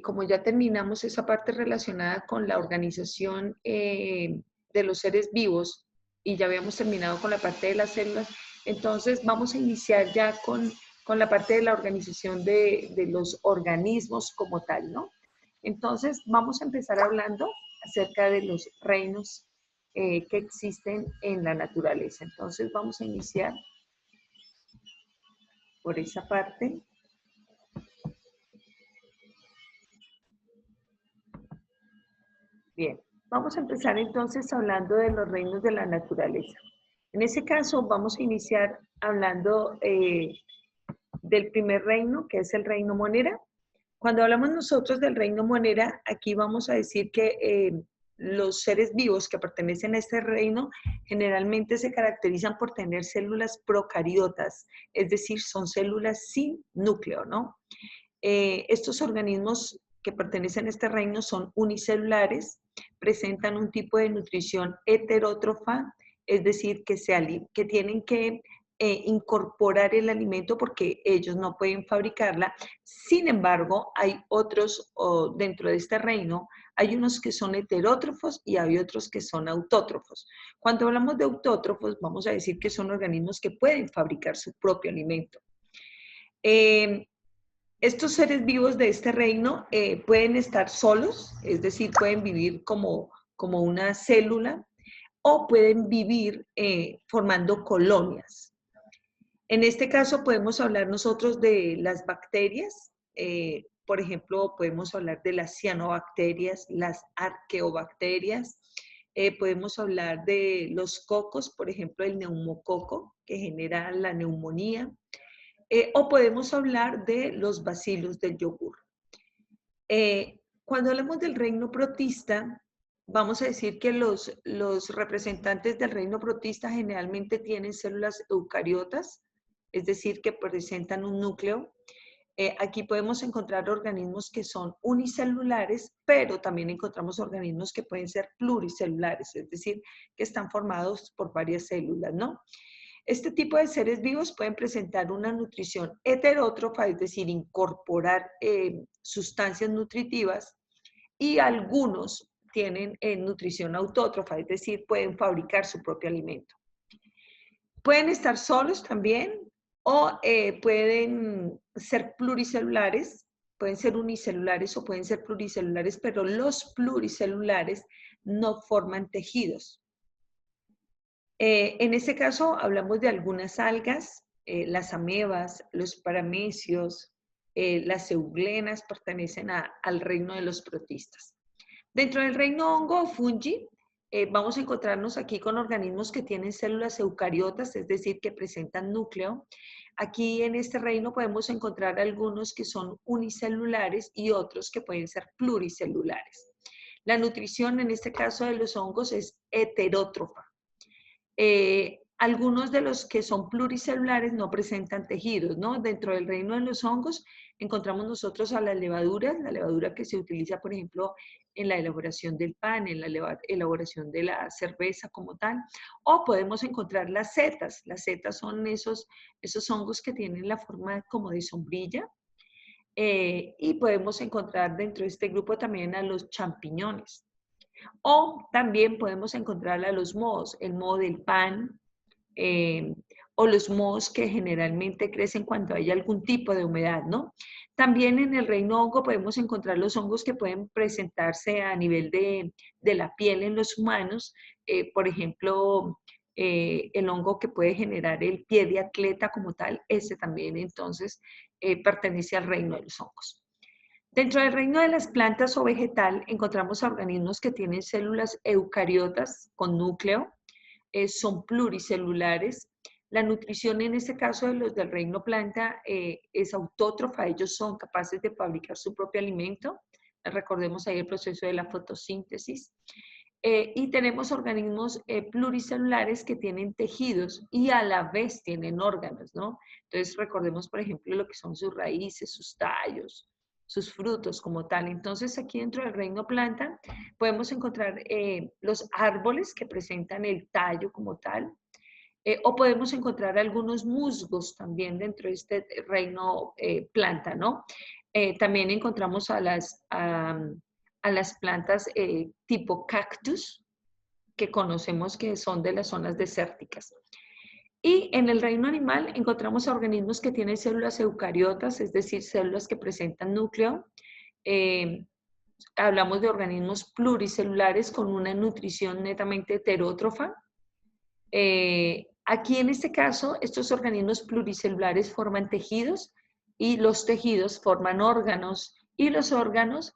como ya terminamos esa parte relacionada con la organización de los seres vivos y ya habíamos terminado con la parte de las células, entonces vamos a iniciar ya con la parte de la organización de los organismos como tal, ¿no? Entonces vamos a empezar hablando acerca de los reinos que existen en la naturaleza. Entonces vamos a iniciar por esa parte. Bien, vamos a empezar entonces hablando de los reinos de la naturaleza. En ese caso vamos a iniciar hablando del primer reino, que es el reino monera. Cuando hablamos nosotros del reino monera, aquí vamos a decir que los seres vivos que pertenecen a este reino generalmente se caracterizan por tener células procariotas, es decir, son células sin núcleo, ¿no? Estos organismos que pertenecen a este reino son unicelulares, presentan un tipo de nutrición heterótrofa, es decir, que tienen que incorporar el alimento porque ellos no pueden fabricarla. Sin embargo, hay otros dentro de este reino, hay unos que son heterótrofos y hay otros que son autótrofos. Cuando hablamos de autótrofos, vamos a decir que son organismos que pueden fabricar su propio alimento. Estos seres vivos de este reino pueden estar solos, es decir, pueden vivir como una célula o pueden vivir formando colonias. En este caso podemos hablar nosotros de las bacterias, por ejemplo, podemos hablar de las cianobacterias, las arqueobacterias, podemos hablar de los cocos, por ejemplo, el neumococo, que genera la neumonía, o podemos hablar de los bacilos del yogur. Cuando hablamos del reino protista, vamos a decir que los representantes del reino protista generalmente tienen células eucariotas, es decir, que presentan un núcleo. Aquí podemos encontrar organismos que son unicelulares, pero también encontramos organismos que pueden ser pluricelulares, es decir, que están formados por varias células, ¿no? Este tipo de seres vivos pueden presentar una nutrición heterótrofa, es decir, incorporar sustancias nutritivas, y algunos tienen nutrición autótrofa, es decir, pueden fabricar su propio alimento. Pueden estar solos también o pueden ser pluricelulares, pueden ser unicelulares o pueden ser pluricelulares, pero los pluricelulares no forman tejidos. En este caso hablamos de algunas algas, las amebas, los paramecios, las euglenas pertenecen al reino de los protistas. Dentro del reino hongo o fungi, vamos a encontrarnos aquí con organismos que tienen células eucariotas, es decir, que presentan núcleo. Aquí en este reino podemos encontrar algunos que son unicelulares y otros que pueden ser pluricelulares. La nutrición en este caso de los hongos es heterótrofa. Algunos de los que son pluricelulares no presentan tejidos, ¿no? Dentro del reino de los hongos encontramos nosotros a las levaduras, la levadura que se utiliza, por ejemplo, en la elaboración del pan, en la elaboración de la cerveza como tal, o podemos encontrar las setas. Las setas son esos hongos que tienen la forma como de sombrilla, y podemos encontrar dentro de este grupo también a los champiñones. O también podemos encontrar a los mohos, el moho del pan, o los mohos que generalmente crecen cuando hay algún tipo de humedad, ¿no? También en el reino hongo podemos encontrar los hongos que pueden presentarse a nivel de la piel en los humanos, por ejemplo, el hongo que puede generar el pie de atleta como tal, ese también entonces pertenece al reino de los hongos. Dentro del reino de las plantas o vegetal encontramos organismos que tienen células eucariotas con núcleo, son pluricelulares. La nutrición en este caso de los del reino planta es autótrofa, ellos son capaces de fabricar su propio alimento. Recordemos ahí el proceso de la fotosíntesis. Y tenemos organismos pluricelulares que tienen tejidos y a la vez tienen órganos, ¿no? Entonces recordemos, por ejemplo, lo que son sus raíces, sus tallos, sus frutos como tal. Entonces aquí dentro del reino planta podemos encontrar los árboles que presentan el tallo como tal, o podemos encontrar algunos musgos también dentro de este reino planta, ¿no? También encontramos a las plantas tipo cactus, que conocemos que son de las zonas desérticas. Y en el reino animal encontramos a organismos que tienen células eucariotas, es decir, células que presentan núcleo. Hablamos de organismos pluricelulares con una nutrición netamente heterótrofa. Aquí en este caso, estos organismos pluricelulares forman tejidos y los tejidos forman órganos y los órganos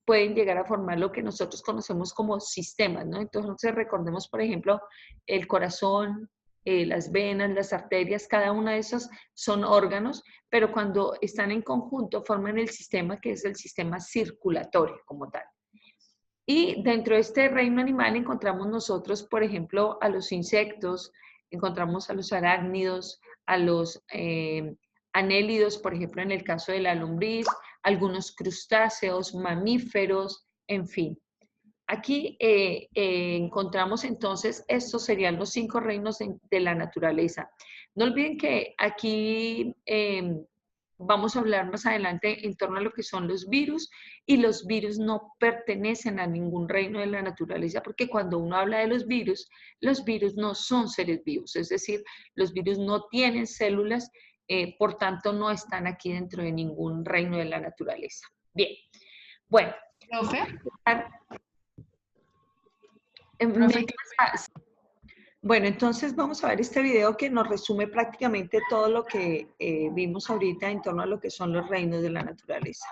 pueden llegar a formar lo que nosotros conocemos como sistemas, ¿no? Entonces recordemos, por ejemplo, el corazón, las venas, las arterias, cada una de esas son órganos, pero cuando están en conjunto forman el sistema que es el sistema circulatorio como tal. Y dentro de este reino animal encontramos nosotros, por ejemplo, a los insectos, encontramos a los arácnidos, a los anélidos, por ejemplo, en el caso de la lombriz, algunos crustáceos, mamíferos, en fin. Aquí encontramos entonces, estos serían los 5 reinos de la naturaleza. No olviden que aquí vamos a hablar más adelante en torno a lo que son los virus, y los virus no pertenecen a ningún reino de la naturaleza, porque cuando uno habla de los virus no son seres vivos, es decir, los virus no tienen células, por tanto no están aquí dentro de ningún reino de la naturaleza. Bien, bueno. ¿Profe? Bueno, entonces vamos a ver este video que nos resume prácticamente todo lo que vimos ahorita en torno a lo que son los reinos de la naturaleza.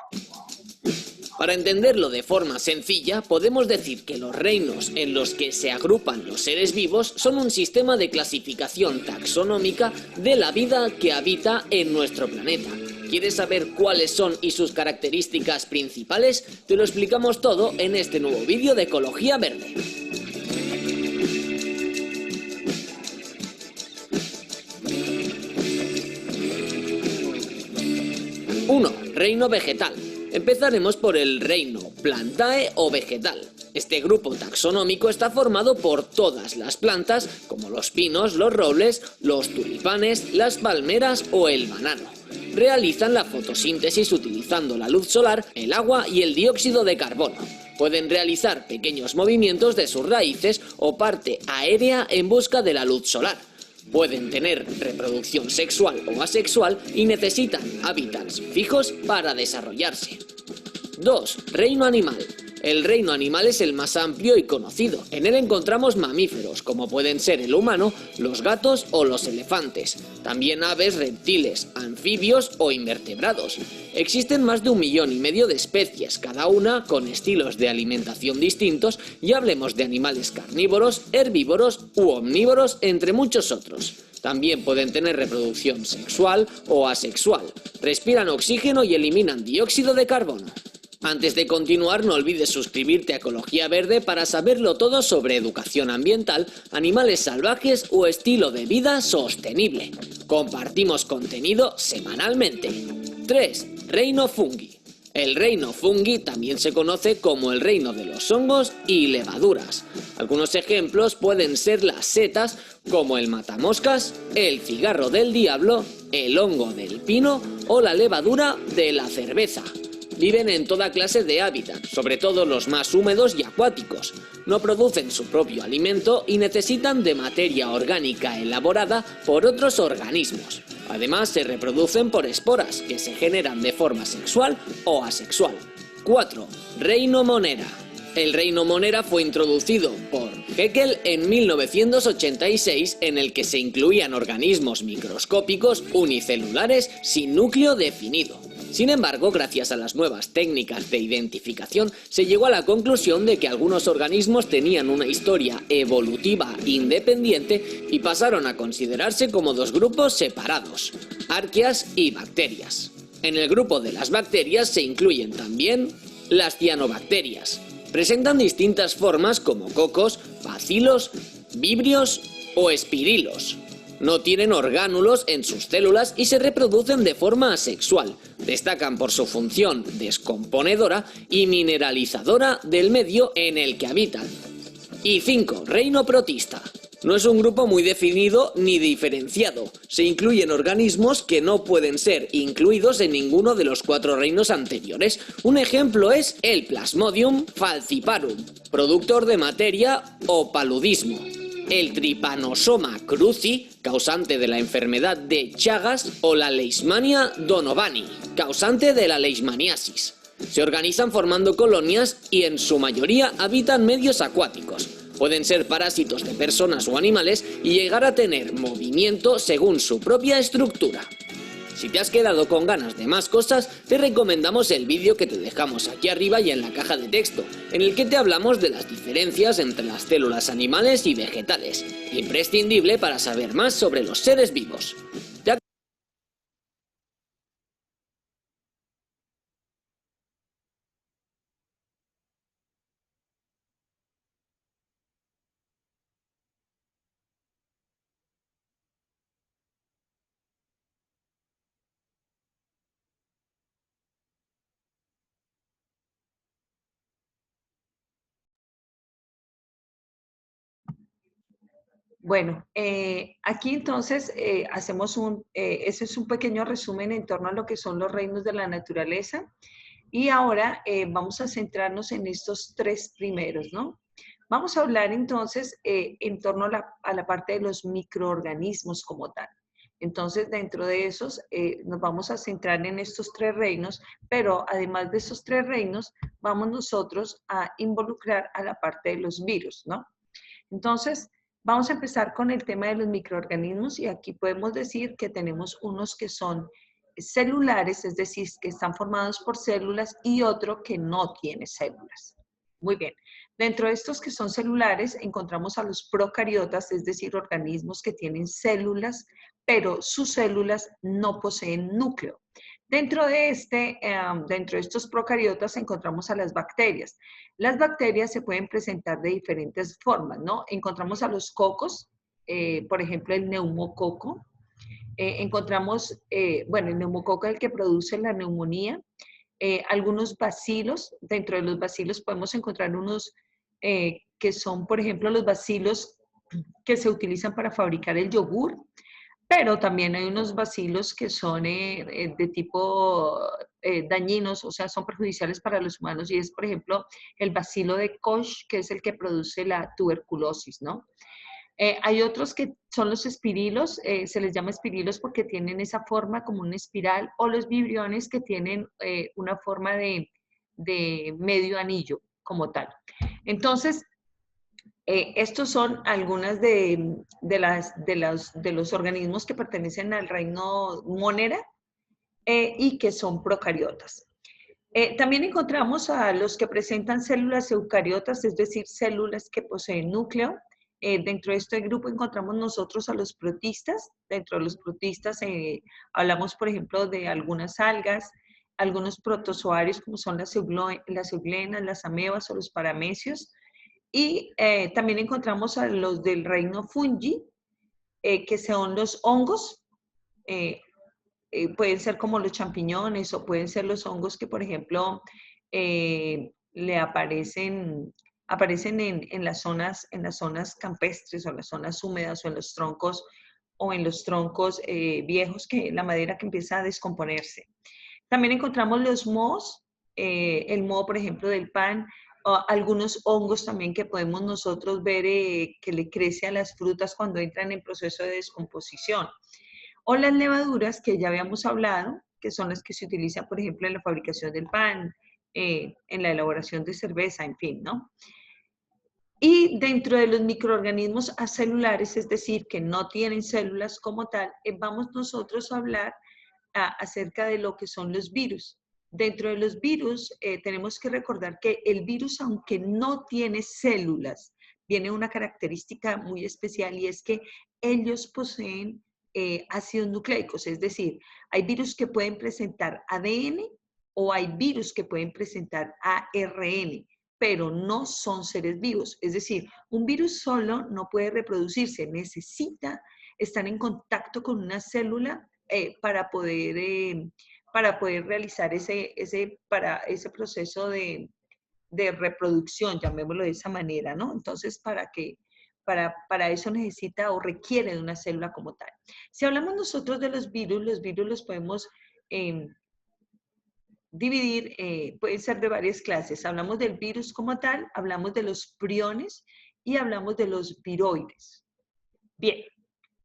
Para entenderlo de forma sencilla, podemos decir que los reinos en los que se agrupan los seres vivos son un sistema de clasificación taxonómica de la vida que habita en nuestro planeta. ¿Quieres saber cuáles son y sus características principales? Te lo explicamos todo en este nuevo vídeo de Ecología Verde. 1. Reino vegetal. Empezaremos por el reino Plantae o vegetal. Este grupo taxonómico está formado por todas las plantas, como los pinos, los robles, los tulipanes, las palmeras o el banano. Realizan la fotosíntesis utilizando la luz solar, el agua y el dióxido de carbono. Pueden realizar pequeños movimientos de sus raíces o parte aérea en busca de la luz solar. Pueden tener reproducción sexual o asexual y necesitan hábitats fijos para desarrollarse. 2. Reino animal. El reino animal es el más amplio y conocido. En él encontramos mamíferos, como pueden ser el humano, los gatos o los elefantes. También aves, reptiles, anfibios o invertebrados. Existen más de 1,5 millones de especies, cada una con estilos de alimentación distintos, y hablemos de animales carnívoros, herbívoros u omnívoros, entre muchos otros. También pueden tener reproducción sexual o asexual. Respiran oxígeno y eliminan dióxido de carbono. Antes de continuar, no olvides suscribirte a Ecología Verde para saberlo todo sobre educación ambiental, animales salvajes o estilo de vida sostenible. Compartimos contenido semanalmente. 3. Reino fungi. El reino fungi también se conoce como el reino de los hongos y levaduras. Algunos ejemplos pueden ser las setas, como el matamoscas, el cigarro del diablo, el hongo del pino o la levadura de la cerveza. Viven en toda clase de hábitats, sobre todo los más húmedos y acuáticos. No producen su propio alimento y necesitan de materia orgánica elaborada por otros organismos. Además, se reproducen por esporas, que se generan de forma sexual o asexual. 4. Reino monera. El reino monera fue introducido por Haeckel en 1986, en el que se incluían organismos microscópicos unicelulares sin núcleo definido. Sin embargo, gracias a las nuevas técnicas de identificación, se llegó a la conclusión de que algunos organismos tenían una historia evolutiva independiente y pasaron a considerarse como 2 grupos separados, arqueas y bacterias. En el grupo de las bacterias se incluyen también las cianobacterias. Presentan distintas formas como cocos, bacilos, vibrios o espirilos. No tienen orgánulos en sus células y se reproducen de forma asexual. Destacan por su función descomponedora y mineralizadora del medio en el que habitan. Y 5. Reino protista. No es un grupo muy definido ni diferenciado. Se incluyen organismos que no pueden ser incluidos en ninguno de los 4 reinos anteriores. Un ejemplo es el Plasmodium falciparum, productor de materia o paludismo. El Trypanosoma cruzi, causante de la enfermedad de Chagas, o la Leishmania donovani, causante de la leishmaniasis. Se organizan formando colonias y en su mayoría habitan medios acuáticos. Pueden ser parásitos de personas o animales y llegar a tener movimiento según su propia estructura. Si te has quedado con ganas de más cosas, te recomendamos el vídeo que te dejamos aquí arriba y en la caja de texto, en el que te hablamos de las diferencias entre las células animales y vegetales, imprescindible para saber más sobre los seres vivos. Bueno, aquí entonces hacemos ese es un pequeño resumen en torno a lo que son los reinos de la naturaleza. Y ahora vamos a centrarnos en estos 3 primeros, ¿no? Vamos a hablar entonces en torno a la parte de los microorganismos como tal. Entonces, dentro de esos, nos vamos a centrar en estos 3 reinos, pero además de esos 3 reinos, vamos nosotros a involucrar a la parte de los virus, ¿no? Entonces, vamos a empezar con el tema de los microorganismos y aquí podemos decir que tenemos unos que son celulares, es decir, que están formados por células y otro que no tiene células. Muy bien. Dentro de estos que son celulares encontramos a los procariotas, es decir, organismos que tienen células, pero sus células no poseen núcleo. Dentro de estos procariotas encontramos a las bacterias. Las bacterias se pueden presentar de diferentes formas, ¿no? Encontramos a los cocos, por ejemplo, el neumococo. Encontramos, bueno, el neumococo es el que produce la neumonía. Algunos bacilos, dentro de los bacilos podemos encontrar unos que son, por ejemplo, los bacilos que se utilizan para fabricar el yogur, pero también hay unos bacilos que son de tipo dañinos, o sea, son perjudiciales para los humanos, y es, por ejemplo, el bacilo de Koch, que es el que produce la tuberculosis, ¿no? Hay otros que son los espirilos, se les llama espirilos porque tienen esa forma como una espiral, o los vibriones que tienen una forma de medio anillo como tal. Entonces, estos son algunas de los organismos que pertenecen al reino Monera y que son procariotas. También encontramos a los que presentan células eucariotas, es decir, células que poseen núcleo. Dentro de este grupo encontramos nosotros a los protistas. Dentro de los protistas hablamos, por ejemplo, de algunas algas, algunos protozoarios como son las euglenas, las amebas o los paramecios. Y también encontramos a los del reino fungi, que son los hongos. Pueden ser como los champiñones o pueden ser los hongos que, por ejemplo, le aparecen en las zonas campestres o en las zonas húmedas o en los troncos viejos, que la madera que empieza a descomponerse. También encontramos los mohos, el moho, por ejemplo, del pan, algunos hongos también que podemos nosotros ver que le crece a las frutas cuando entran en proceso de descomposición. O las levaduras que ya habíamos hablado, que son las que se utilizan, por ejemplo, en la fabricación del pan, en la elaboración de cerveza, en fin, ¿no? Y dentro de los microorganismos acelulares, es decir, que no tienen células como tal, vamos nosotros a hablar acerca de lo que son los virus. Dentro de los virus, tenemos que recordar que el virus, aunque no tiene células, tiene una característica muy especial y es que ellos poseen ácidos nucleicos, es decir, hay virus que pueden presentar ADN o hay virus que pueden presentar ARN, pero no son seres vivos. Es decir, un virus solo no puede reproducirse, necesita estar en contacto con una célula para poder realizar ese proceso de reproducción, llamémoslo de esa manera, ¿no? Entonces, para para eso necesita o requiere de una célula como tal. Si hablamos nosotros de los virus los podemos dividir, pueden ser de varias clases. Hablamos del virus como tal, hablamos de los priones y hablamos de los viroides. Bien,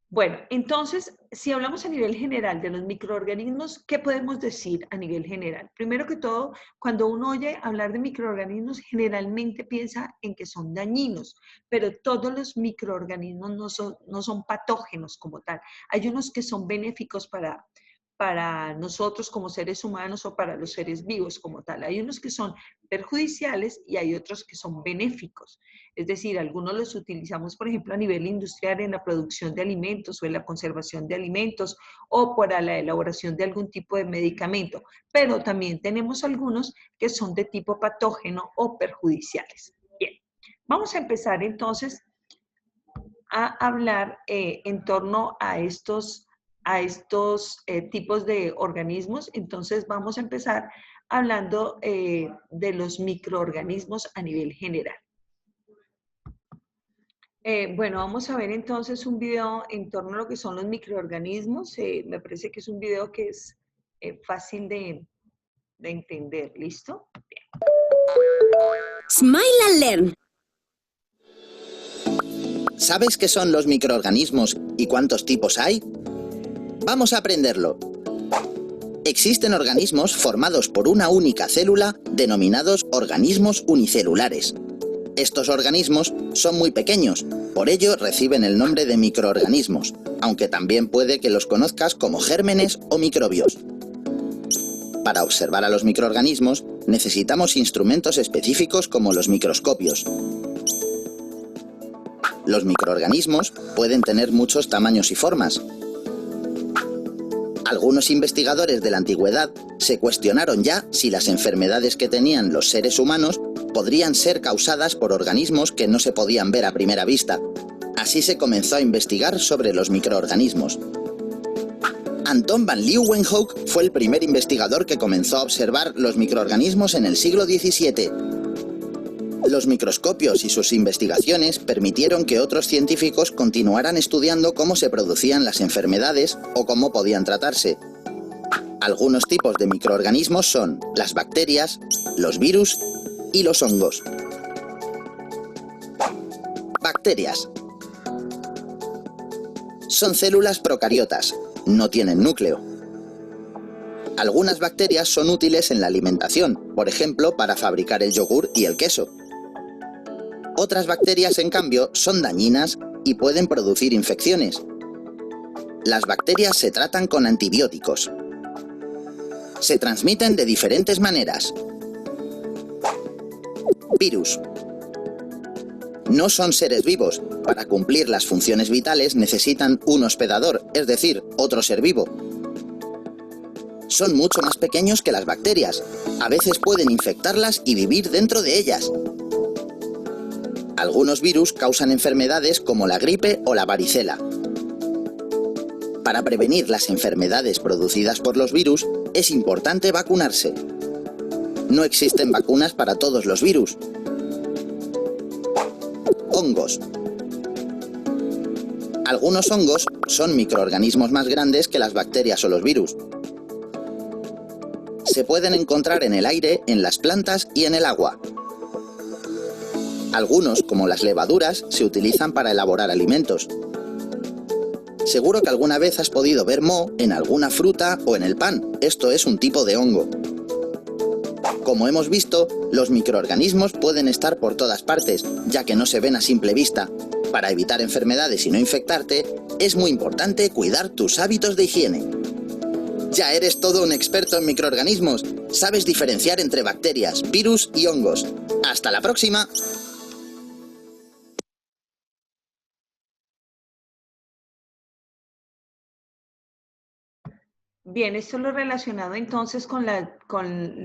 bueno, entonces, si hablamos a nivel general de los microorganismos, ¿qué podemos decir a nivel general? Primero que todo, cuando uno oye hablar de microorganismos, generalmente piensa en que son dañinos, pero todos los microorganismos no son patógenos como tal. Hay unos que son benéficos para nosotros como seres humanos o para los seres vivos como tal. Hay unos que son perjudiciales y hay otros que son benéficos. Es decir, algunos los utilizamos, por ejemplo, a nivel industrial en la producción de alimentos o en la conservación de alimentos o para la elaboración de algún tipo de medicamento, pero también tenemos algunos que son de tipo patógeno o perjudiciales. Bien, vamos a empezar entonces a hablar en torno a estos tipos de organismos. Entonces vamos a empezar hablando de los microorganismos a nivel general. Bueno, vamos a ver entonces un video en torno a lo que son los microorganismos. Me parece que es un video que es fácil de entender. ¿Listo? Bien. Smile and Learn. ¿Sabes qué son los microorganismos y cuántos tipos hay? Vamos a aprenderlo. Existen organismos formados por una única célula denominados organismos unicelulares. Estos organismos son muy pequeños, por ello reciben el nombre de microorganismos, aunque también puede que los conozcas como gérmenes o microbios. Para observar a los microorganismos necesitamos instrumentos específicos como los microscopios. Los microorganismos pueden tener muchos tamaños y formas. Algunos investigadores de la antigüedad se cuestionaron ya si las enfermedades que tenían los seres humanos podrían ser causadas por organismos que no se podían ver a primera vista. Así se comenzó a investigar sobre los microorganismos. Anton van Leeuwenhoek fue el primer investigador que comenzó a observar los microorganismos en el siglo XVII. Los microscopios y sus investigaciones permitieron que otros científicos continuaran estudiando cómo se producían las enfermedades o cómo podían tratarse. Algunos tipos de microorganismos son las bacterias, los virus y los hongos. Bacterias. Son células procariotas, no tienen núcleo. Algunas bacterias son útiles en la alimentación, por ejemplo, para fabricar el yogur y el queso. Otras bacterias, en cambio, son dañinas y pueden producir infecciones. Las bacterias se tratan con antibióticos. Se transmiten de diferentes maneras. Virus. No son seres vivos. Para cumplir las funciones vitales necesitan un hospedador, es decir, otro ser vivo. Son mucho más pequeños que las bacterias. A veces pueden infectarlas y vivir dentro de ellas. Algunos virus causan enfermedades como la gripe o la varicela. Para prevenir las enfermedades producidas por los virus, es importante vacunarse. No existen vacunas para todos los virus. Hongos. Algunos hongos son microorganismos más grandes que las bacterias o los virus. Se pueden encontrar en el aire, en las plantas y en el agua. Algunos, como las levaduras, se utilizan para elaborar alimentos. Seguro que alguna vez has podido ver moho en alguna fruta o en el pan. Esto es un tipo de hongo. Como hemos visto, los microorganismos pueden estar por todas partes, ya que no se ven a simple vista. Para evitar enfermedades y no infectarte, es muy importante cuidar tus hábitos de higiene. Ya eres todo un experto en microorganismos. Sabes diferenciar entre bacterias, virus y hongos. ¡Hasta la próxima! Bien, esto es lo relacionado entonces con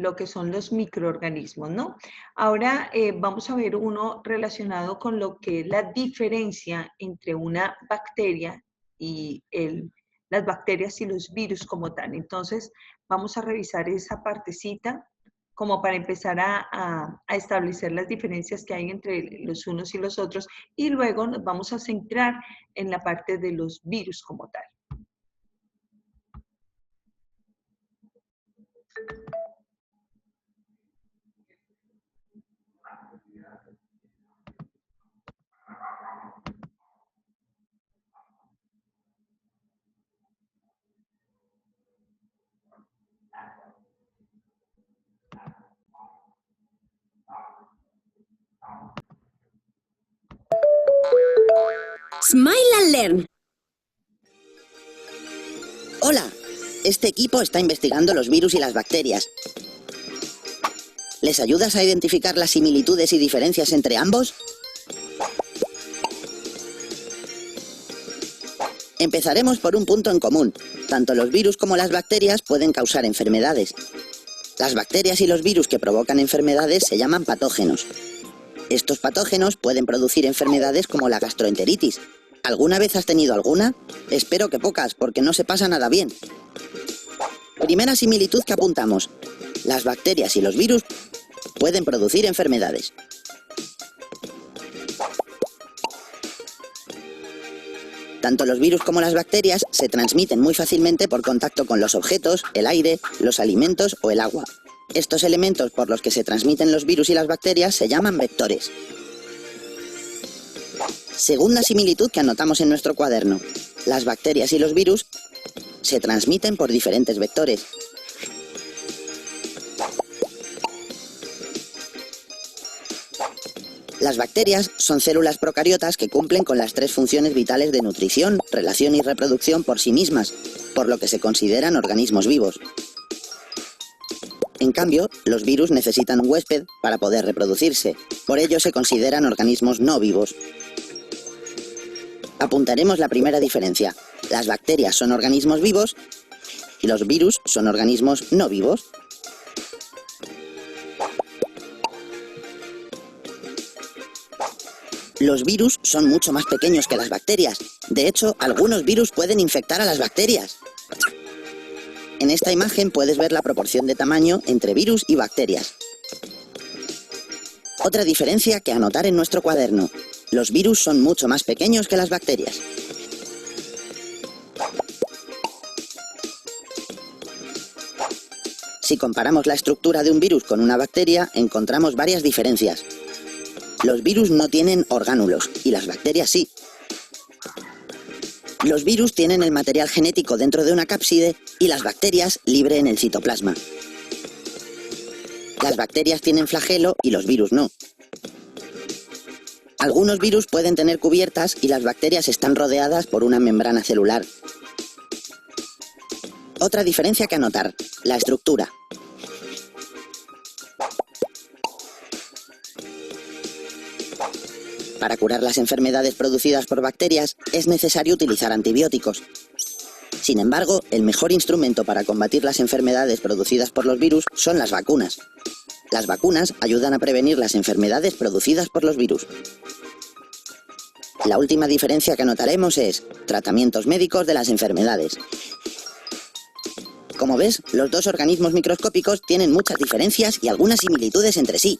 lo que son los microorganismos, ¿no? Ahora vamos a ver uno relacionado con lo que es la diferencia entre una bacteria y las bacterias y los virus como tal. Entonces, vamos a revisar esa partecita como para empezar a establecer las diferencias que hay entre los unos y los otros, y luego nos vamos a centrar en la parte de los virus como tal. Smile and Learn. Hola, este equipo está investigando los virus y las bacterias. ¿Les ayudas a identificar las similitudes y diferencias entre ambos? Empezaremos por un punto en común. Tanto los virus como las bacterias pueden causar enfermedades. Las bacterias y los virus que provocan enfermedades se llaman patógenos. Estos patógenos pueden producir enfermedades como la gastroenteritis. ¿Alguna vez has tenido alguna? Espero que pocas, porque no se pasa nada bien. Primera similitud que apuntamos. Las bacterias y los virus pueden producir enfermedades. Tanto los virus como las bacterias se transmiten muy fácilmente por contacto con los objetos, el aire, los alimentos o el agua. Estos elementos por los que se transmiten los virus y las bacterias se llaman vectores. Segunda similitud que anotamos en nuestro cuaderno. Las bacterias y los virus se transmiten por diferentes vectores. Las bacterias son células procariotas que cumplen con las 3 funciones vitales de nutrición, relación y reproducción por sí mismas, por lo que se consideran organismos vivos. En cambio, los virus necesitan un huésped para poder reproducirse, por ello se consideran organismos no vivos. Apuntaremos la primera diferencia. Las bacterias son organismos vivos y los virus son organismos no vivos. Los virus son mucho más pequeños que las bacterias. De hecho, algunos virus pueden infectar a las bacterias. En esta imagen puedes ver la proporción de tamaño entre virus y bacterias. Otra diferencia que anotar en nuestro cuaderno. Los virus son mucho más pequeños que las bacterias. Si comparamos la estructura de un virus con una bacteria, encontramos varias diferencias. Los virus no tienen orgánulos y las bacterias sí. Los virus tienen el material genético dentro de una cápside y las bacterias libre en el citoplasma. Las bacterias tienen flagelo y los virus no. Algunos virus pueden tener cubiertas y las bacterias están rodeadas por una membrana celular. Otra diferencia que anotar, la estructura. Para curar las enfermedades producidas por bacterias es necesario utilizar antibióticos. Sin embargo, el mejor instrumento para combatir las enfermedades producidas por los virus son las vacunas. Las vacunas ayudan a prevenir las enfermedades producidas por los virus. La última diferencia que anotaremos es tratamientos médicos de las enfermedades. Como ves, los dos organismos microscópicos tienen muchas diferencias y algunas similitudes entre sí.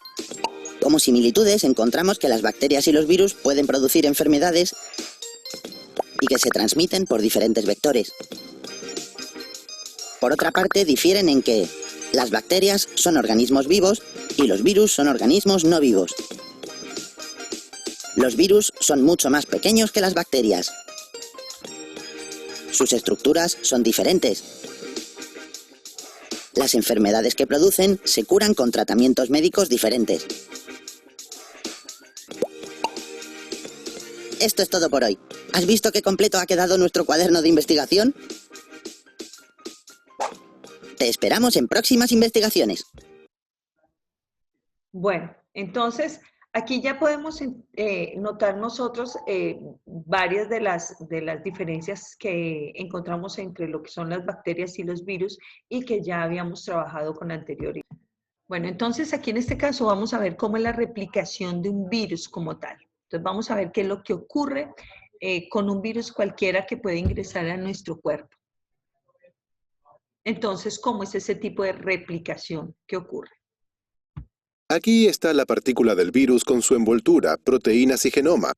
Como similitudes encontramos que las bacterias y los virus pueden producir enfermedades y que se transmiten por diferentes vectores. Por otra parte, difieren en que las bacterias son organismos vivos y los virus son organismos no vivos. Los virus son mucho más pequeños que las bacterias. Sus estructuras son diferentes. Las enfermedades que producen se curan con tratamientos médicos diferentes. Esto es todo por hoy. ¿Has visto qué completo ha quedado nuestro cuaderno de investigación? Te esperamos en próximas investigaciones. Bueno, entonces aquí ya podemos notar nosotros varias de las diferencias que encontramos entre lo que son las bacterias y los virus y que ya habíamos trabajado con anterioridad. Bueno, entonces aquí en este caso vamos a ver cómo es la replicación de un virus como tal. Entonces vamos a ver qué es lo que ocurre con un virus cualquiera que puede ingresar a nuestro cuerpo. Entonces, ¿cómo es ese tipo de replicación que ocurre? Aquí está la partícula del virus con su envoltura, proteínas y genoma.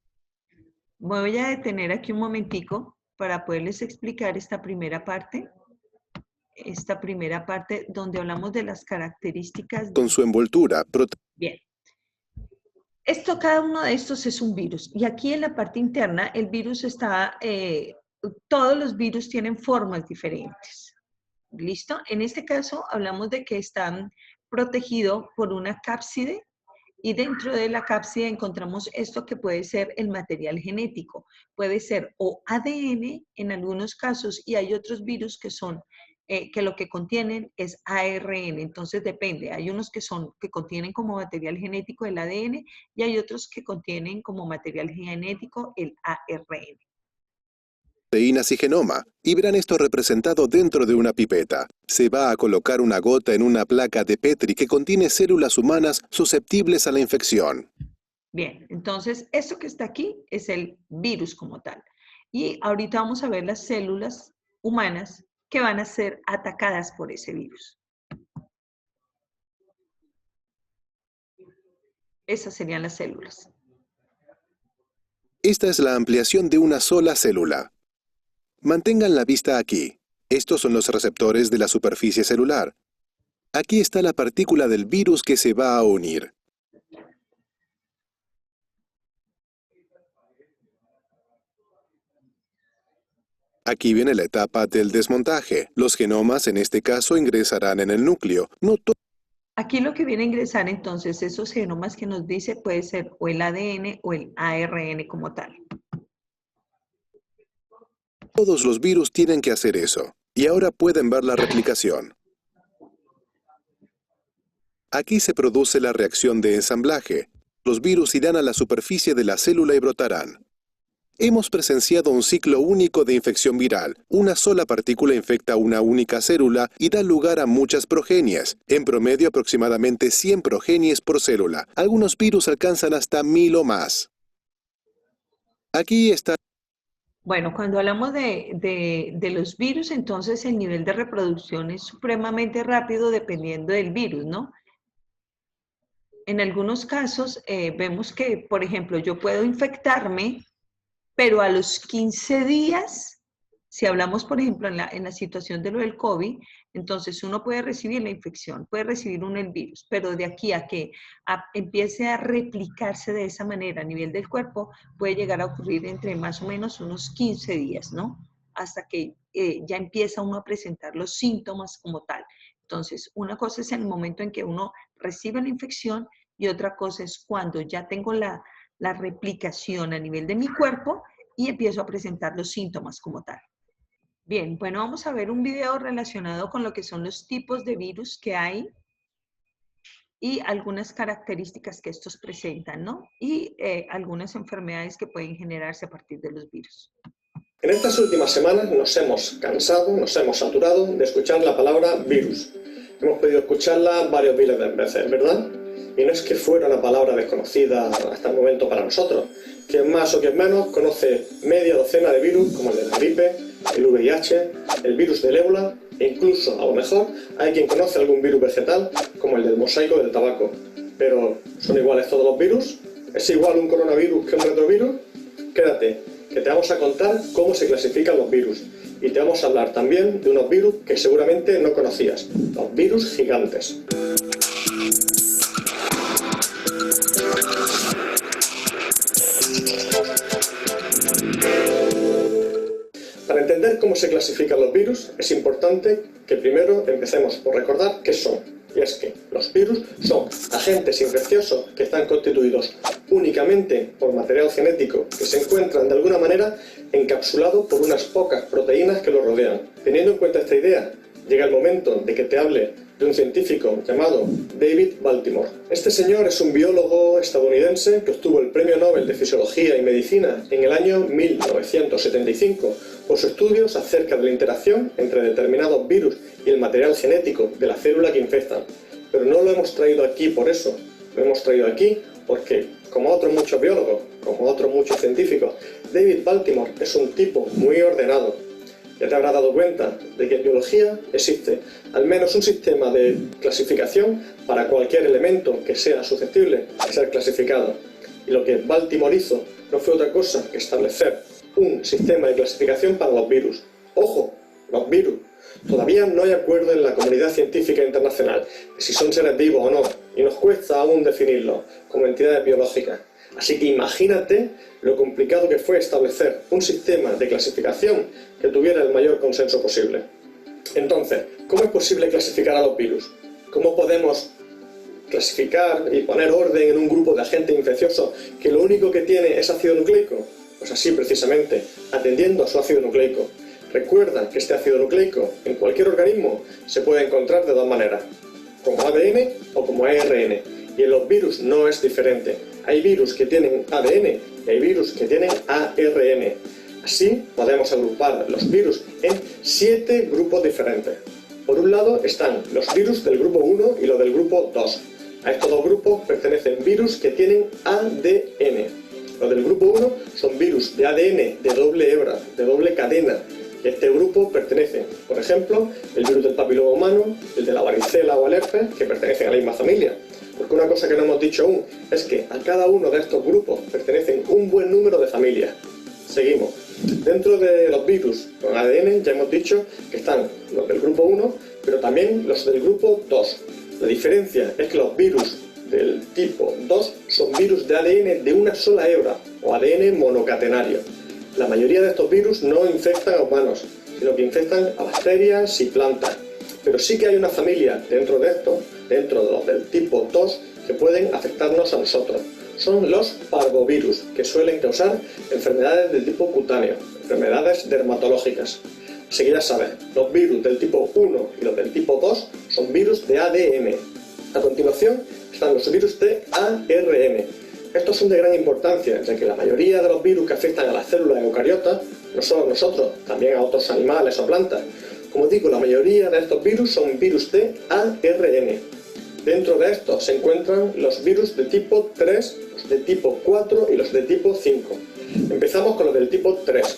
Voy a detener aquí un momentico para poderles explicar esta primera parte donde hablamos de las características. Con su envoltura, Bien. Cada uno de estos es un virus. Y aquí en la parte interna, el virus está, todos los virus tienen formas diferentes. ¿Listo? En este caso, hablamos de que están protegidos por una cápside y dentro de la cápside encontramos esto que puede ser el material genético. Puede ser o ADN en algunos casos y hay otros virus que son que lo que contienen es ARN, entonces depende, hay unos que contienen como material genético el ADN y hay otros que contienen como material genético el ARN. Proteínas y genoma, y verán esto representado dentro de una pipeta. Se va a colocar una gota en una placa de Petri que contiene células humanas susceptibles a la infección. Bien, entonces esto que está aquí es el virus como tal. Y ahorita vamos a ver las células humanas que van a ser atacadas por ese virus. Esas serían las células. Esta es la ampliación de una sola célula. Mantengan la vista aquí. Estos son los receptores de la superficie celular. Aquí está la partícula del virus que se va a unir. Aquí viene la etapa del desmontaje. Los genomas, en este caso, ingresarán en el núcleo. Aquí lo que viene a ingresar entonces, esos genomas que nos dice puede ser o el ADN o el ARN como tal. Todos los virus tienen que hacer eso. Y ahora pueden ver la replicación. Aquí se produce la reacción de ensamblaje. Los virus irán a la superficie de la célula y brotarán. Hemos presenciado un ciclo único de infección viral. Una sola partícula infecta una única célula y da lugar a muchas progenies. En promedio aproximadamente 100 progenies por célula. Algunos virus alcanzan hasta 1000 o más. Aquí está. Bueno, cuando hablamos de los virus, entonces el nivel de reproducción es supremamente rápido dependiendo del virus, ¿no? En algunos casos vemos que, por ejemplo, yo puedo infectarme, pero a los 15 días, si hablamos, por ejemplo, en la situación de lo del COVID, entonces uno puede recibir la infección, puede recibir el virus, pero de aquí a que empiece a replicarse de esa manera a nivel del cuerpo, puede llegar a ocurrir entre más o menos unos 15 días, ¿no? Hasta que ya empieza uno a presentar los síntomas como tal. Entonces, una cosa es el momento en que uno recibe la infección y otra cosa es cuando ya tengo la replicación a nivel de mi cuerpo y empiezo a presentar los síntomas como tal. Bien, bueno, vamos a ver un video relacionado con lo que son los tipos de virus que hay y algunas características que estos presentan, ¿no? Y algunas enfermedades que pueden generarse a partir de los virus. En estas últimas semanas nos hemos cansado, nos hemos saturado de escuchar la palabra virus. Hemos podido escucharla varios miles de veces, ¿verdad? Y no es que fuera una palabra desconocida hasta el momento para nosotros. Quien más o quien menos conoce media docena de virus como el de la gripe, el VIH, el virus del ébola e incluso, a lo mejor, hay quien conoce algún virus vegetal como el del mosaico del tabaco. Pero, ¿son iguales todos los virus? ¿Es igual un coronavirus que un retrovirus? Quédate, que te vamos a contar cómo se clasifican los virus. Y te vamos a hablar también de unos virus que seguramente no conocías, los virus gigantes. Para entender cómo se clasifican los virus, es importante que primero empecemos por recordar qué son. Y es que los virus son agentes infecciosos que están constituidos únicamente por material genético que se encuentran de alguna manera encapsulados por unas pocas proteínas que los rodean. Teniendo en cuenta esta idea, llega el momento de que te hable de un científico llamado David Baltimore. Este señor es un biólogo estadounidense que obtuvo el Premio Nobel de Fisiología y Medicina en el año 1975 por sus estudios acerca de la interacción entre determinados virus y el material genético de la célula que infectan. Pero no lo hemos traído aquí por eso, lo hemos traído aquí porque, como otros muchos biólogos, como otros muchos científicos, David Baltimore es un tipo muy ordenado. ya te habrás dado cuenta de que en biología existe al menos un sistema de clasificación para cualquier elemento que sea susceptible de ser clasificado. Y lo que Baltimore hizo no fue otra cosa que establecer un sistema de clasificación para los virus. ¡Ojo! Los virus. Todavía no hay acuerdo en la comunidad científica internacional de si son seres vivos o no, y nos cuesta aún definirlos como entidades biológicas. Así que imagínate lo complicado que fue establecer un sistema de clasificación que tuviera el mayor consenso posible. Entonces, ¿cómo es posible clasificar a los virus? ¿Cómo podemos clasificar y poner orden en un grupo de agentes infecciosos que lo único que tiene es ácido nucleico? Pues así precisamente, atendiendo a su ácido nucleico. Recuerda que este ácido nucleico en cualquier organismo se puede encontrar de dos maneras, como ADN o como ARN, y en los virus no es diferente. Hay virus que tienen ADN y hay virus que tienen ARN. Así podemos agrupar los virus en 7 grupos diferentes. Por un lado están los virus del grupo 1 y los del grupo 2. A estos dos grupos pertenecen virus que tienen ADN. Los del grupo 1 son virus de ADN de doble hebra, de doble cadena. Y a este grupo pertenecen, por ejemplo, el virus del papiloma humano, el de la varicela o el herpes, que pertenecen a la misma familia. Porque una cosa que no hemos dicho aún es que a cada uno de estos grupos pertenecen un buen número de familias. Seguimos. Dentro de los virus con ADN ya hemos dicho que están los del grupo 1, pero también los del grupo 2. La diferencia es que los virus del tipo 2 son virus de ADN de una sola hebra, o ADN monocatenario. La mayoría de estos virus no infectan a humanos, sino que infectan a bacterias y plantas. Pero sí que hay una familia dentro de estos, dentro de los del tipo 2, que pueden afectarnos a nosotros. Son los parvovirus, que suelen causar enfermedades del tipo cutáneo, enfermedades dermatológicas. Así que ya sabes, los virus del tipo 1 y los del tipo 2 son virus de ADN. A continuación están los virus de ARN. Estos son de gran importancia, ya que la mayoría de los virus que afectan a las células eucariotas, no solo a nosotros, también a otros animales o plantas. Como digo, la mayoría de estos virus son virus de ARN. Dentro de estos se encuentran los virus de tipo 3, los de tipo 4 y los de tipo 5. Empezamos con los del tipo 3.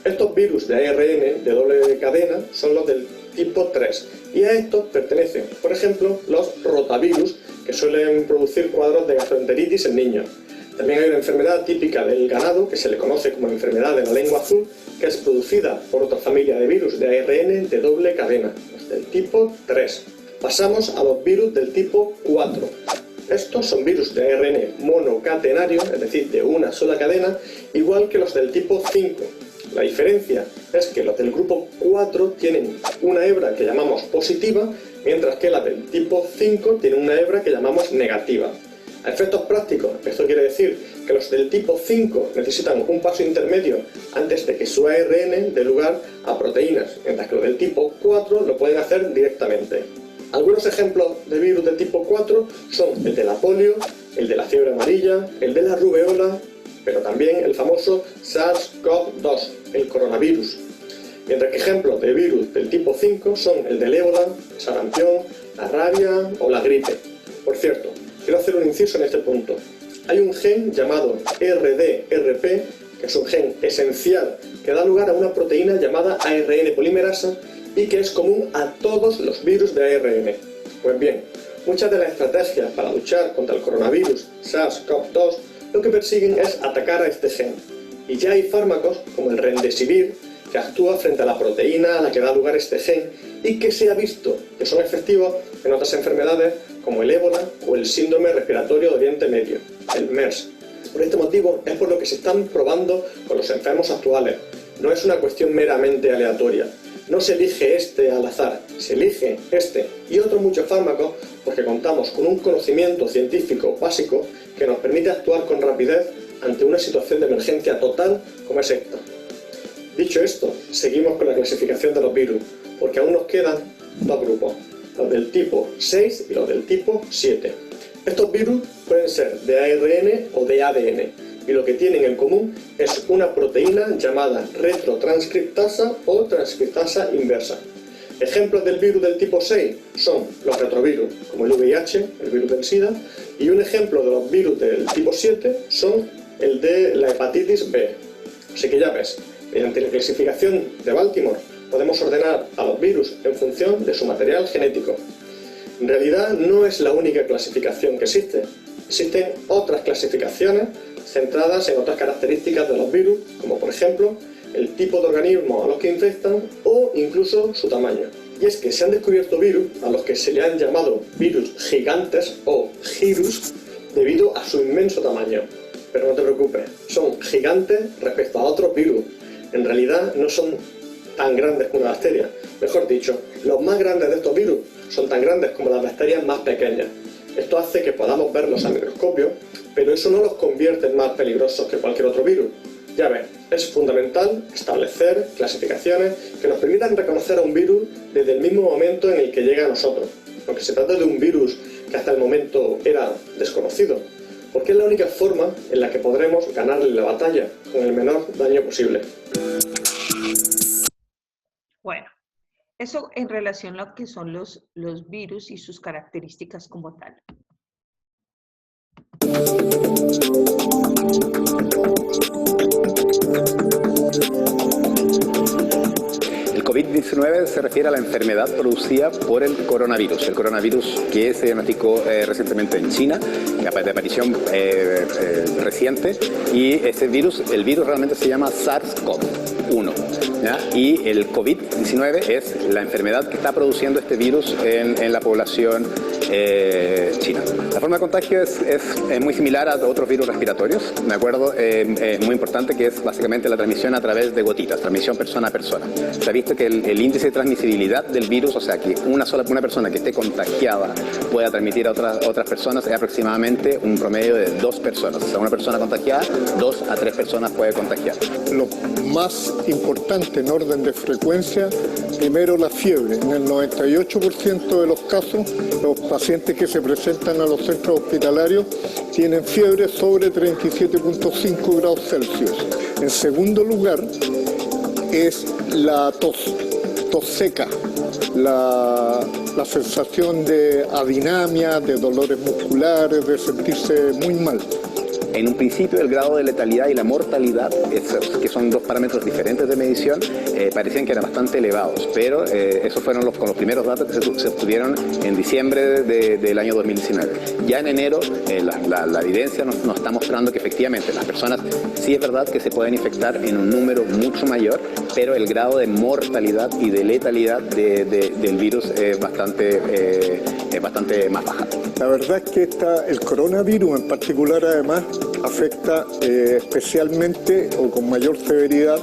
Estos virus de ARN de doble cadena son los del tipo 3 y a estos pertenecen, por ejemplo, los rotavirus, que suelen producir cuadros de gastroenteritis en niños. También hay una enfermedad típica del ganado que se le conoce como enfermedad de la lengua azul, que es producida por otra familia de virus de ARN de doble cadena, los del tipo 3. Pasamos a los virus del tipo 4. Estos son virus de ARN monocatenario, es decir, de una sola cadena, igual que los del tipo 5. La diferencia es que los del grupo 4 tienen una hebra que llamamos positiva, mientras que las del tipo 5 tienen una hebra que llamamos negativa. A efectos prácticos, esto quiere decir que los del tipo 5 necesitan un paso intermedio antes de que su ARN dé lugar a proteínas, mientras que los del tipo 4 lo pueden hacer directamente. Algunos ejemplos de virus de tipo 4 son el de la polio, el de la fiebre amarilla, el de la rubeola, pero también el famoso SARS-CoV-2, el coronavirus. Mientras que ejemplos de virus del tipo 5 son el del ébola, el sarampión, la rabia o la gripe. Por cierto, quiero hacer un inciso en este punto. Hay un gen llamado RDRP, que es un gen esencial que da lugar a una proteína llamada ARN polimerasa y que es común a todos los virus de ARN. Pues bien, muchas de las estrategias para luchar contra el coronavirus SARS-CoV-2 lo que persiguen es atacar a este gen. Y ya hay fármacos como el Remdesivir que actúa frente a la proteína a la que da lugar este gen y que se ha visto que son efectivos en otras enfermedades como el ébola o el síndrome respiratorio de Oriente Medio, el MERS. Por este motivo es por lo que se están probando con los enfermos actuales. No es una cuestión meramente aleatoria. No se elige este al azar, se elige este y otros muchos fármacos porque contamos con un conocimiento científico básico que nos permite actuar con rapidez ante una situación de emergencia total como es esta. Dicho esto, seguimos con la clasificación de los virus, porque aún nos quedan dos grupos, los del tipo 6 y los del tipo 7. Estos virus pueden ser de ARN o de ADN, y lo que tienen en común es una proteína llamada retrotranscriptasa o transcriptasa inversa. Ejemplos del virus del tipo 6 son los retrovirus, como el VIH, el virus del SIDA, y un ejemplo de los virus del tipo 7 son el de la hepatitis B. Así que ya ves, Mediante la clasificación de Baltimore podemos ordenar a los virus en función de su material genético. En realidad no es la única clasificación que existe. Existen otras clasificaciones centradas en otras características de los virus, como por ejemplo el tipo de organismo a los que infectan o incluso su tamaño. Y es que se han descubierto virus a los que se le han llamado virus gigantes o girus debido a su inmenso tamaño. Pero no te preocupes, son gigantes respecto a otros virus. En realidad no son tan grandes como una bacteria. Mejor dicho, los más grandes de estos virus son tan grandes como las bacterias más pequeñas. Esto hace que podamos verlos al microscopio, pero eso no los convierte en más peligrosos que cualquier otro virus. Ya ves, es fundamental establecer clasificaciones que nos permitan reconocer a un virus desde el mismo momento en el que llega a nosotros, aunque se trata de un virus que hasta el momento era desconocido, porque es la única forma en la que podremos ganarle la batalla con el menor daño posible. Bueno, eso en relación a lo que son los virus y sus características como tal. El COVID-19 se refiere a la enfermedad producida por el coronavirus. El coronavirus que se diagnosticó recientemente en China, de aparición reciente, y ese virus, el virus realmente se llama SARS-CoV-1. ¿Ya? Y el COVID-19 es la enfermedad que está produciendo este virus en la población china. La forma de contagio es muy similar a otros virus respiratorios, ¿de acuerdo? Muy importante, que es básicamente la transmisión a través de gotitas, transmisión persona a persona. Se ha visto que el índice de transmisibilidad del virus, o sea, que una persona que esté contagiada pueda transmitir a otras personas, es aproximadamente un promedio de 2 personas. O sea, una persona contagiada, 2 a 3 personas puede contagiar. Lo más importante en orden de frecuencia, primero la fiebre. En el 98% de los casos, los pacientes que se presentan a los centros hospitalarios tienen fiebre sobre 37.5 grados Celsius. En segundo lugar, es la tos seca, la sensación de adinamia, de dolores musculares, de sentirse muy mal. En un principio, el grado de letalidad y la mortalidad, que son 2 parámetros diferentes de medición, parecían que eran bastante elevados, pero esos fueron con los primeros datos que se obtuvieron en diciembre del año 2019. Ya en enero, la evidencia nos está mostrando que efectivamente las personas, sí es verdad que se pueden infectar en un número mucho mayor, pero el grado de mortalidad y de letalidad del virus es bastante más baja. La verdad es que el coronavirus en particular, además, afecta especialmente o con mayor severidad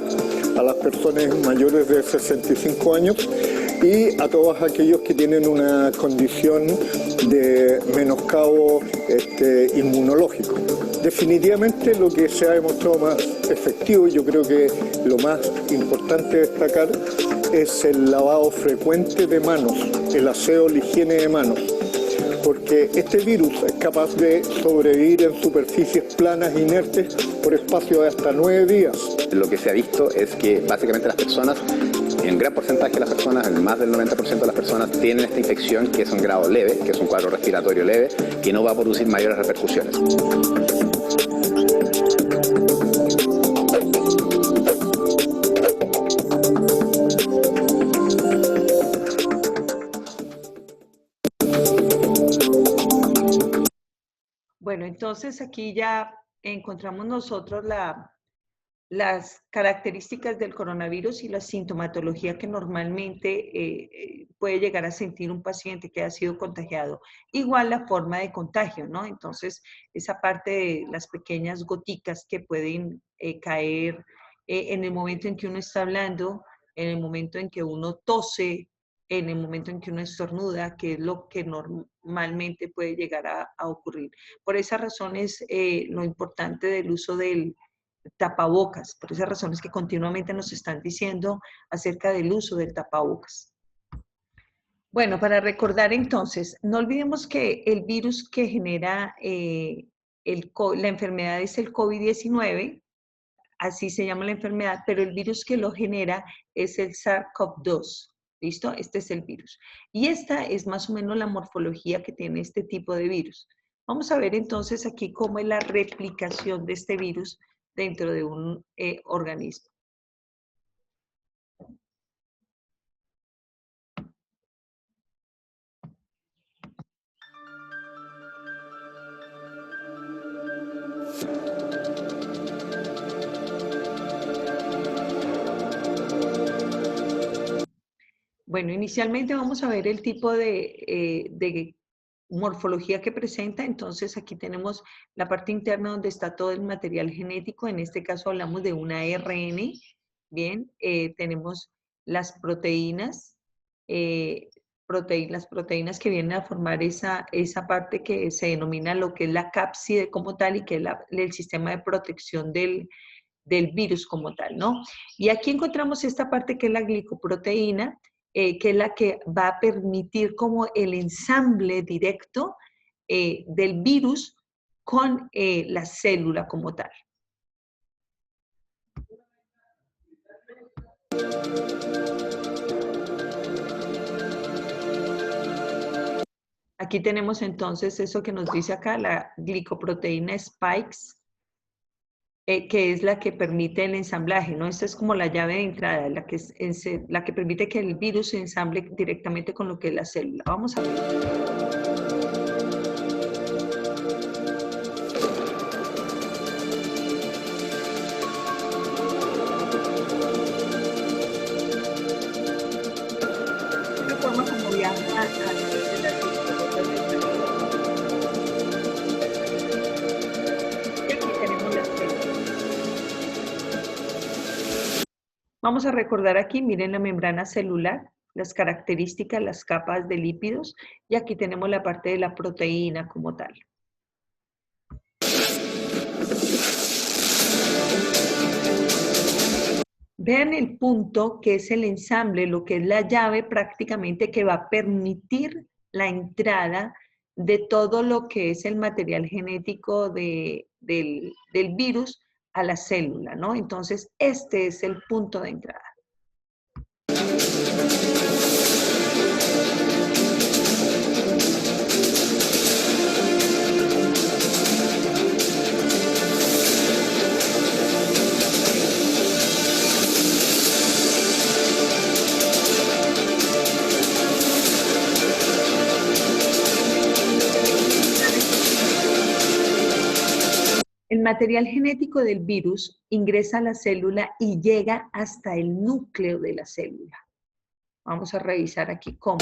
a las personas mayores de 65 años y a todos aquellos que tienen una condición de menoscabo inmunológico. Definitivamente lo que se ha demostrado más efectivo, y yo creo que lo más importante destacar, es el lavado frecuente de manos, el aseo, la higiene de manos, porque este virus es capaz de sobrevivir en superficies planas e inertes por espacio de hasta 9 días. Lo que se ha visto es que básicamente las personas, en gran porcentaje de las personas, en más del 90% de las personas, tienen esta infección que es un grado leve, que es un cuadro respiratorio leve, que no va a producir mayores repercusiones. Bueno, entonces aquí ya encontramos nosotros las características del coronavirus y la sintomatología que normalmente puede llegar a sentir un paciente que ha sido contagiado. Igual la forma de contagio, ¿no? Entonces, esa parte de las pequeñas goticas que pueden caer en el momento en que uno está hablando, en el momento en que uno tose, en el momento en que uno estornuda, que es lo que normalmente puede llegar a ocurrir. Por esa razón es lo importante del uso del tapabocas, por esas razones que continuamente nos están diciendo acerca del uso del tapabocas. Bueno, para recordar entonces, no olvidemos que el virus que genera la enfermedad es el COVID-19, así se llama la enfermedad, pero el virus que lo genera es el SARS-CoV-2. ¿Listo? Este es el virus. Y esta es más o menos la morfología que tiene este tipo de virus. Vamos a ver entonces aquí cómo es la replicación de este virus dentro de un organismo. Bueno, inicialmente vamos a ver el tipo de morfología que presenta. Entonces aquí tenemos la parte interna donde está todo el material genético. En este caso hablamos de una ARN. Bien, tenemos las proteínas, las proteínas que vienen a formar esa parte que se denomina lo que es la cápside como tal y que es el sistema de protección del virus como tal, ¿no? Y aquí encontramos esta parte que es la glicoproteína, que es la que va a permitir como el ensamble directo del virus con la célula como tal. Aquí tenemos entonces eso que nos dice acá, la glicoproteína spikes, que es la que permite el ensamblaje, ¿no? Esta es como la llave de entrada, la que permite que el virus se ensamble directamente con lo que es la célula. Vamos a ver. Esta forma como viaja a través de la Vamos a recordar aquí, miren la membrana celular, las características, las capas de lípidos, y aquí tenemos la parte de la proteína como tal. Vean el punto que es el ensamble, lo que es la llave prácticamente que va a permitir la entrada de todo lo que es el material genético del virus a la célula, ¿no? Entonces, este es el punto de entrada. El material genético del virus ingresa a la célula y llega hasta el núcleo de la célula. Vamos a revisar aquí cómo.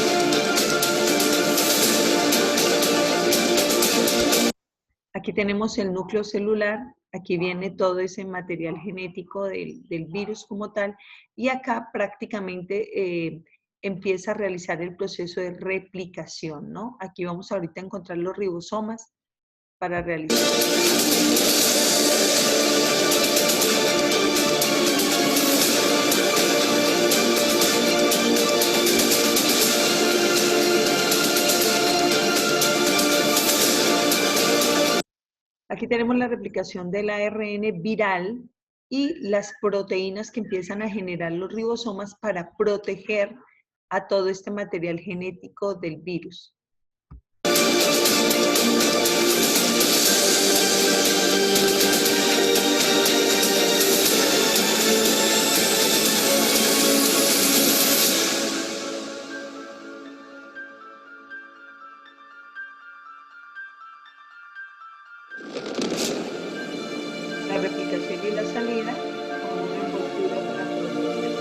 Aquí tenemos el núcleo celular, aquí viene todo ese material genético del virus como tal, y acá prácticamente empieza a realizar el proceso de replicación, ¿no? Aquí vamos ahorita a encontrar los ribosomas para realizar. Aquí tenemos la replicación del ARN viral y las proteínas que empiezan a generar los ribosomas para proteger a todo este material genético del virus. La replicación y la salida con una envoltura para proteger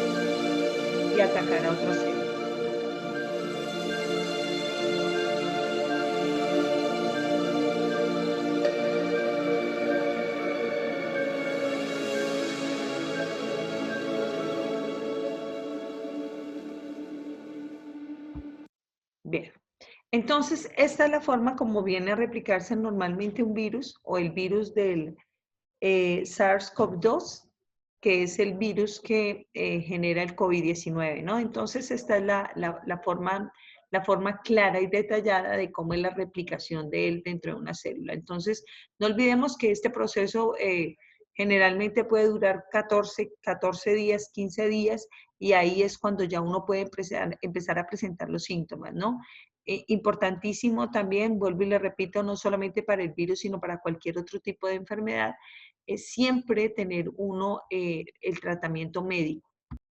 y atacar a otras células. Bien, entonces esta es la forma como viene a replicarse normalmente un virus o el virus del SARS-CoV-2, que es el virus que genera el COVID-19, ¿no? Entonces esta es la forma clara y detallada de cómo es la replicación de él dentro de una célula. Entonces, no olvidemos que este proceso generalmente puede durar 14 días, 15 días, y ahí es cuando ya uno puede empezar a presentar los síntomas, ¿no? Importantísimo también, vuelvo y le repito, no solamente para el virus, sino para cualquier otro tipo de enfermedad, es siempre tener uno el tratamiento médico.